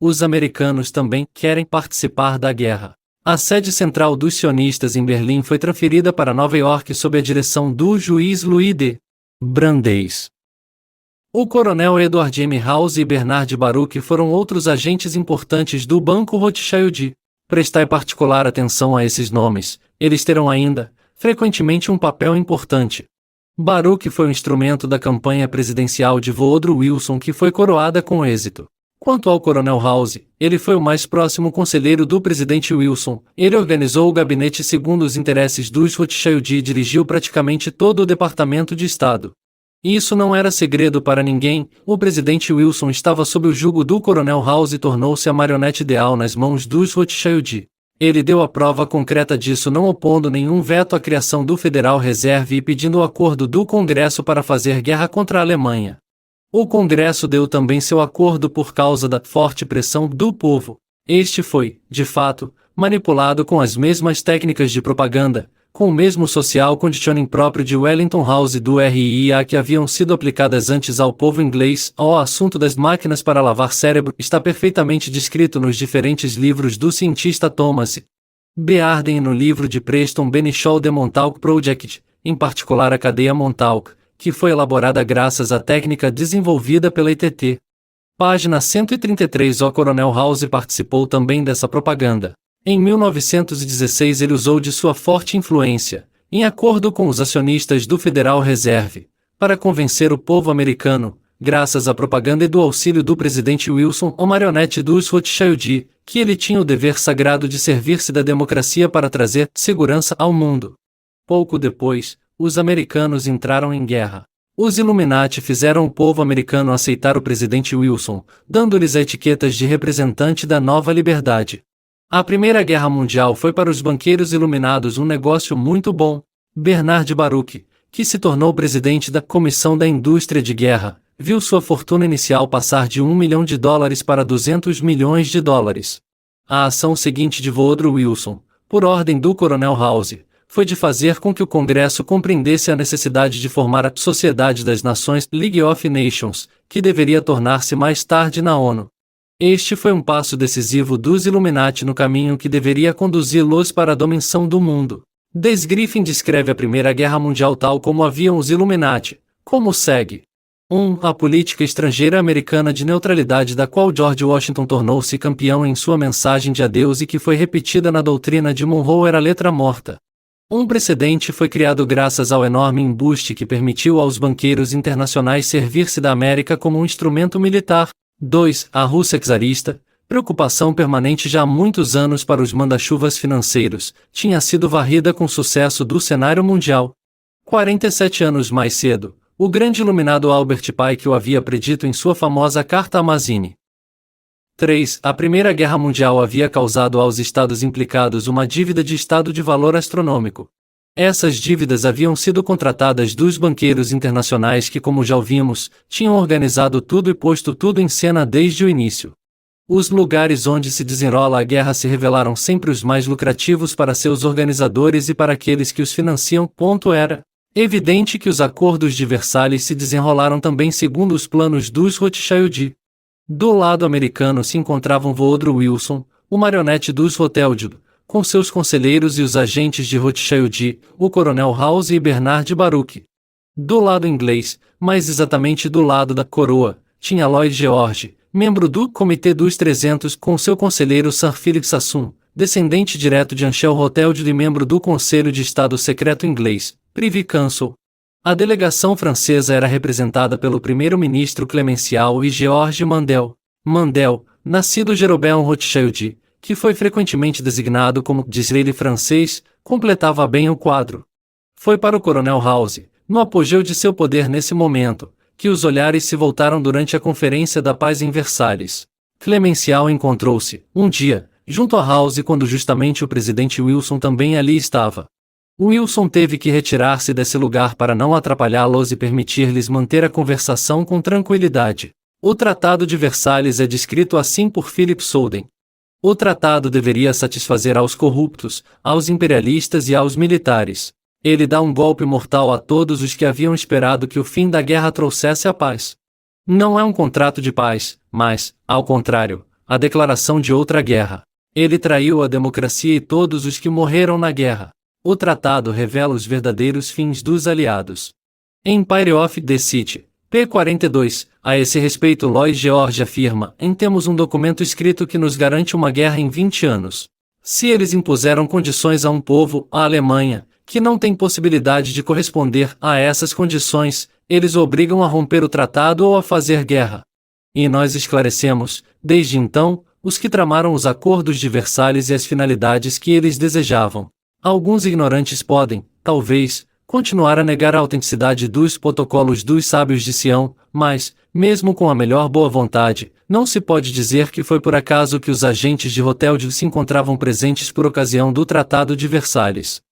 Os americanos também querem participar da guerra. A sede central dos sionistas em Berlim foi transferida para Nova York sob a direção do juiz Louis D. Brandeis. O coronel Edward M. House e Bernard Baruch foram outros agentes importantes do Banco Rothschild. Prestai particular atenção a esses nomes, eles terão ainda, frequentemente um papel importante. Baruch foi um instrumento da campanha presidencial de Woodrow Wilson que foi coroada com êxito. Quanto ao coronel House, ele foi o mais próximo conselheiro do presidente Wilson, ele organizou o gabinete segundo os interesses dos Rothschild e dirigiu praticamente todo o Departamento de Estado. Isso não era segredo para ninguém, o presidente Wilson estava sob o jugo do coronel House e tornou-se a marionete ideal nas mãos dos Rothschild. Ele deu a prova concreta disso não opondo nenhum veto à criação do Federal Reserve e pedindo o acordo do Congresso para fazer guerra contra a Alemanha. O Congresso deu também seu acordo por causa da forte pressão do povo. Este foi, de fato, manipulado com as mesmas técnicas de propaganda, com o mesmo social conditioning próprio de Wellington House e do RIA que haviam sido aplicadas antes ao povo inglês. O assunto das máquinas para lavar cérebro está perfeitamente descrito nos diferentes livros do cientista Thomas B. Arden e no livro de Preston Benichol The Montauk Project, em particular a cadeia Montauk, que foi elaborada graças à técnica desenvolvida pela ITT. Página 133. O coronel House participou também dessa propaganda. Em 1916 ele usou de sua forte influência, em acordo com os acionistas do Federal Reserve, para convencer o povo americano, graças à propaganda e do auxílio do presidente Wilson, o marionete dos Rothschild, que ele tinha o dever sagrado de servir-se da democracia para trazer segurança ao mundo. Pouco depois, os americanos entraram em guerra. Os Illuminati fizeram o povo americano aceitar o presidente Wilson, dando-lhes a etiquetas de representante da nova liberdade. A Primeira Guerra Mundial foi para os banqueiros iluminados um negócio muito bom. Bernard Baruch, que se tornou presidente da Comissão da Indústria de Guerra, viu sua fortuna inicial passar de $1 milhão para $200 milhões. A ação seguinte de Woodrow Wilson, por ordem do coronel House, foi de fazer com que o Congresso compreendesse a necessidade de formar a Sociedade das Nações, League of Nations, que deveria tornar-se mais tarde na ONU. Este foi um passo decisivo dos Illuminati no caminho que deveria conduzi-los para a dominação do mundo. Des Griffin descreve a Primeira Guerra Mundial tal como haviam os Illuminati, como segue. 1. A política estrangeira americana de neutralidade da qual George Washington tornou-se campeão em sua mensagem de adeus e que foi repetida na doutrina de Monroe era letra morta. Um precedente foi criado graças ao enorme embuste que permitiu aos banqueiros internacionais servir-se da América como um instrumento militar. 2. A Rússia czarista, preocupação permanente já há muitos anos para os manda-chuvas financeiros, tinha sido varrida com sucesso do cenário mundial. 47 anos mais cedo, o grande iluminado Albert Pike o havia predito em sua famosa Carta a Mazzini. 3. A Primeira Guerra Mundial havia causado aos estados implicados uma dívida de estado de valor astronômico. Essas dívidas haviam sido contratadas dos banqueiros internacionais que, como já ouvimos, tinham organizado tudo e posto tudo em cena desde o início. Os lugares onde se desenrola a guerra se revelaram sempre os mais lucrativos para seus organizadores e para aqueles que os financiam. Era evidente que os acordos de Versalhes se desenrolaram também segundo os planos dos Rothschild. Do lado americano se encontravam Woodrow Wilson, o marionete dos Rothschild, com seus conselheiros e os agentes de Rothschild, o coronel House e Bernard Baruch. Do lado inglês, mais exatamente do lado da coroa, tinha Lloyd George, membro do Comitê dos 300 com seu conselheiro Sir Philip Sassoon, descendente direto de Ansel Rothschild e membro do Conselho de Estado Secreto inglês, Privy Council. A delegação francesa era representada pelo primeiro-ministro Clemenceau e George Mandel. Mandel, nascido Jeroboam Rothschild, que foi frequentemente designado como Disraeli francês, completava bem o quadro. Foi para o coronel House, no apogeu de seu poder nesse momento, que os olhares se voltaram durante a Conferência da Paz em Versalhes. Clemenceau encontrou-se, um dia, junto a House quando justamente o presidente Wilson também ali estava. Wilson teve que retirar-se desse lugar para não atrapalhá-los e permitir-lhes manter a conversação com tranquilidade. O Tratado de Versalhes é descrito assim por Philip Soden. O tratado deveria satisfazer aos corruptos, aos imperialistas e aos militares. Ele dá um golpe mortal a todos os que haviam esperado que o fim da guerra trouxesse a paz. Não é um contrato de paz, mas, ao contrário, a declaração de outra guerra. Ele traiu a democracia e todos os que morreram na guerra. O tratado revela os verdadeiros fins dos aliados. Empire of the City, p. 42, a esse respeito Lloyd George afirma, temos um documento escrito que nos garante uma guerra em 20 anos. Se eles impuseram condições a um povo, a Alemanha, que não tem possibilidade de corresponder a essas condições, eles o obrigam a romper o tratado ou a fazer guerra. E nós esclarecemos, desde então, os que tramaram os acordos de Versalhes e as finalidades que eles desejavam. Alguns ignorantes podem, talvez, continuar a negar a autenticidade dos protocolos dos sábios de Sião, mas, mesmo com a melhor boa vontade, não se pode dizer que foi por acaso que os agentes de Rothschild se encontravam presentes por ocasião do Tratado de Versalhes.